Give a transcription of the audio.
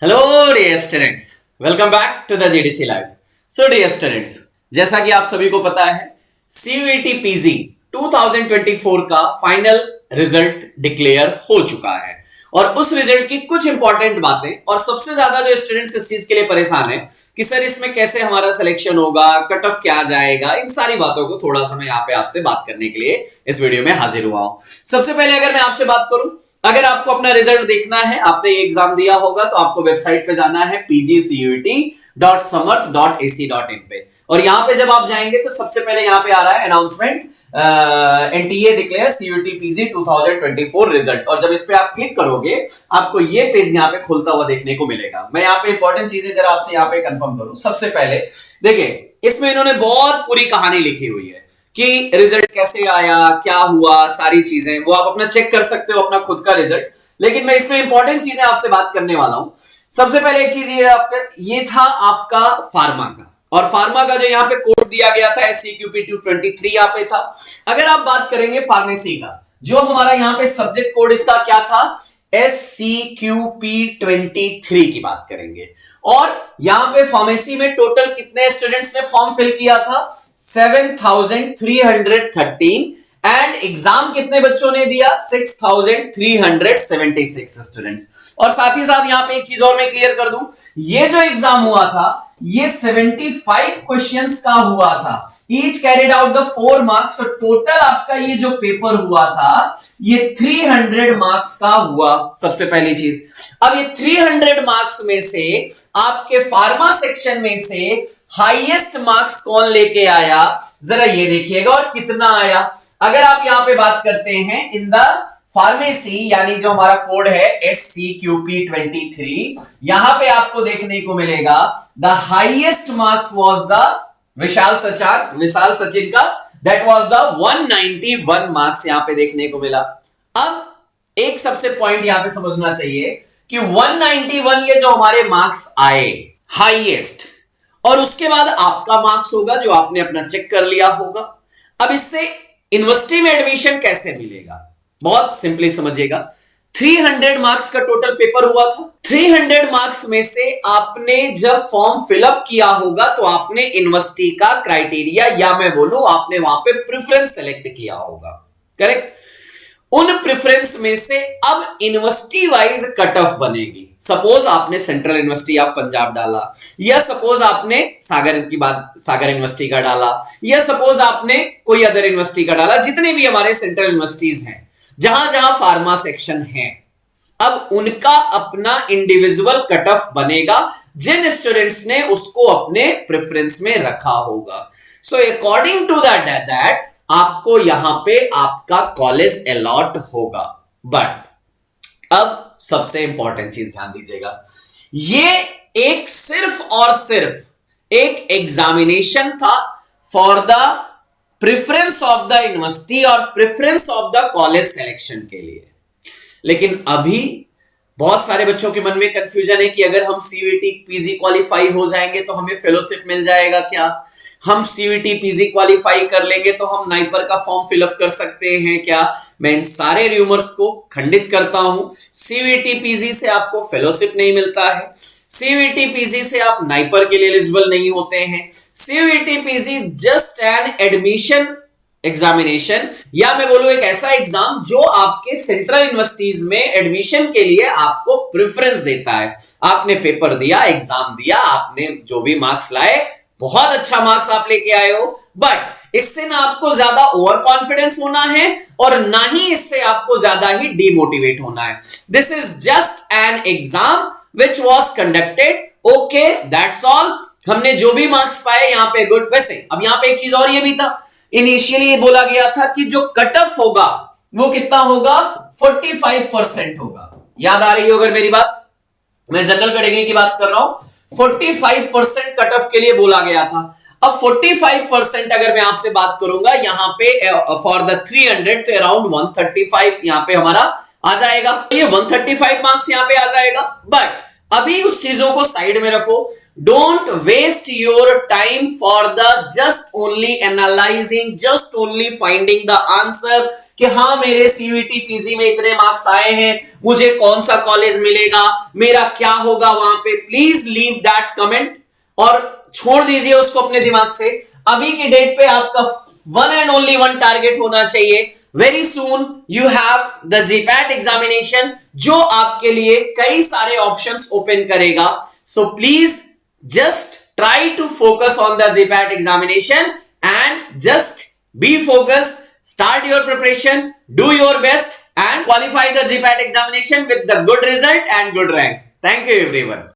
Hello dear students, welcome back to the GDC live. So dear students, जैसा कि आप सभी को पता है सीयूईटी पीजी 2024 का फाइनल रिजल्ट डिक्लेयर हो चुका है और उस रिजल्ट की कुछ इंपॉर्टेंट बातें और सबसे ज्यादा जो स्टूडेंट्स इस चीज के लिए परेशान है कि सर इसमें कैसे हमारा सिलेक्शन होगा, कट ऑफ क्या जाएगा, इन सारी बातों को थोड़ा सा मैं यहाँ पे आपसे बात करने के लिए इस वीडियो में हाजिर हुआ हूं। सबसे पहले अगर मैं आपसे बात करूं, अगर आपको अपना रिजल्ट देखना है, आपने ये एग्जाम दिया होगा तो आपको वेबसाइट पे जाना है pgcut.samarth.ac.in पे और यहां पे जब आप जाएंगे तो सबसे पहले यहां पे आ रहा है announcement NTA declare CUET PG 2024 result और जब इस पे आप क्लिक करोगे आपको ये पेज यहां पे खुलता हुआ देखने को मिलेगा। मैं यहां पे इंपॉर्टेंट चीजें जरा आपसे यहां पे कंफर्म करूं। सबसे पहले देखिए, इसमें इन्होंने बहुत पूरी कहानी लिखी हुई है कि रिजल्ट कैसे आया, क्या हुआ, सारी चीजें वो आप अपना चेक कर सकते हो, अपना खुद का रिजल्ट। लेकिन मैं इसमें इंपॉर्टेंट चीजें आपसे बात करने वाला हूं। सबसे पहले एक चीज ये आपका ये था आपका फार्मा का, और फार्मा का जो यहाँ पे कोड दिया गया था SCQP223 यहाँ पे था। अगर आप बात करेंगे फार्मेसी का, जो हमारा यहाँ पे सब्जेक्ट कोड इसका क्या था, SCQP23 की बात करेंगे। और यहां पे फार्मेसी में टोटल कितने स्टूडेंट्स ने फॉर्म फिल किया था, 7313 एंड एग्जाम कितने बच्चों ने दिया, 6376 स्टूडेंट्स। और साथ ही साथ यहां पे एक चीज और मैं क्लियर कर दूं, ये जो एग्जाम हुआ था ये 75 क्वेश्चंस का हुआ था, each carried out the 4 marks. और टोटल आपका ये जो पेपर हुआ था ये 300 मार्क्स का हुआ। सबसे पहली चीज, अब ये 300 मार्क्स में से आपके फार्मा सेक्शन में से हाईएस्ट मार्क्स कौन लेके आया, जरा ये देखिएगा, और कितना आया। अगर आप यहां पे बात करते हैं इन द फार्मेसी, यानी जो हमारा कोड है SCQP23, यहां पे आपको देखने को मिलेगा the highest marks was the Vishal Sachin का, दैट वाज द 191 मार्क्स यहां पे देखने को मिला। अब एक सबसे पॉइंट यहां पे समझना चाहिए कि 191 ये जो हमारे मार्क्स आए हाईएस्ट, और उसके बाद आपका मार्क्स होगा जो आपने अपना चेक कर लिया होगा। अब इससे यूनिवर्सिटी में एडमिशन कैसे मिलेगा, बहुत सिंपली समझिएगा। 300 मार्क्स का टोटल पेपर हुआ था। 300 मार्क्स में से आपने जब फॉर्म फिलअप किया होगा तो आपने यूनिवर्सिटी का क्राइटेरिया, या मैं बोलूं आपने वहां पे प्रेफरेंस सेलेक्ट किया होगा, करेक्ट। उन प्रेफरेंस में से अब यूनिवर्सिटी वाइज कट ऑफ बनेगी। सपोज आपने सेंट्रल यूनिवर्सिटी ऑफ पंजाब डाला, या सपोज आपने सागर यूनिवर्सिटी का डाला, या सपोज आपने कोई अदर यूनिवर्सिटी का डाला, जितने भी हमारे सेंट्रल यूनिवर्सिटीज हैं जहां जहां फार्मा सेक्शन है, अब उनका अपना इंडिविजुअल कट ऑफ बनेगा जिन स्टूडेंट्स ने उसको अपने प्रेफरेंस में रखा होगा। सो अकॉर्डिंग टू दैट आपको यहां पे आपका कॉलेज अलॉट होगा। बट अब सबसे इंपॉर्टेंट चीज ध्यान दीजिएगा, ये एक सिर्फ और सिर्फ एक एग्जामिनेशन था for the preference of the university और preference of the college selection के लिए। लेकिन अभी बहुत सारे बच्चों के मन में कंफ्यूजन है कि अगर हम सीयूईटी पीजी क्वालिफाई हो जाएंगे तो हमें फेलोशिप मिल जाएगा क्या, हम सीयूईटी पीजी क्वालिफाई कर लेंगे तो हम नाइपर का फॉर्म फिलअप कर सकते हैं क्या। मैं इन सारे रूमर्स को खंडित करता हूं। सीयूईटी पीजी से आपको फेलोशिप नहीं मिलता है, सीयूईटी पीजी से आप नाइपर के लिए एलिजिबल नहीं होते हैं। CUET PG just an admission examination, या मैं बोलूं एक ऐसा एग्जाम जो आपके सेंट्रल यूनिवर्सिटीज में एडमिशन के लिए आपको प्रेफरेंस देता है। आपने पेपर दिया, एग्जाम दिया, आपने जो भी मार्क्स लाए, बहुत अच्छा मार्क्स आप लेके आए हो, बट इससे ना आपको ज्यादा ओवर कॉन्फिडेंस होना है और ना ही इससे आपको ज्यादा ही डीमोटिवेट होना है। This is just an exam which was conducted, okay, that's all. हमने जो भी मार्क्स पाए यहाँ पे गुड। वैसे अब यहाँ पे एक चीज और ये भी था, इनिशियली बोला गया था कि जो कट ऑफ होगा वो कितना होगा, 45% होगा। याद आ रही हो अगर मेरी बात, मैं जनरल कैटेगरी की बात कर रहा हूं। 45% कट ऑफ के लिए बोला गया था। अब 45% अगर मैं आपसे बात करूंगा यहां पे फॉर द 300 तो अराउंड 135 यहां पे हमारा आ जाएगा, ये 135 मार्क्स यहां पे आ जाएगा। बट अभी उस चीजों को साइड में रखो, don't waste your time for the just only analysing, just only finding the answer कि हाँ मेरे सीयूईटी पीजी में इतने मार्क्स आए हैं, मुझे कौन सा कॉलेज मिलेगा, मेरा क्या होगा वहां पे, प्लीज लीव दैट कमेंट और छोड़ दीजिए उसको अपने दिमाग से। अभी की डेट पे आपका one and only one target होना चाहिए, very soon you have the GPAT examination, जो आपके लिए कई सारे ऑप्शंस ओपन करेगा। So please just try to focus on the GPAT examination and just be focused, start your preparation, do your best and qualify the GPAT examination with the good result and good rank. Thank you everyone.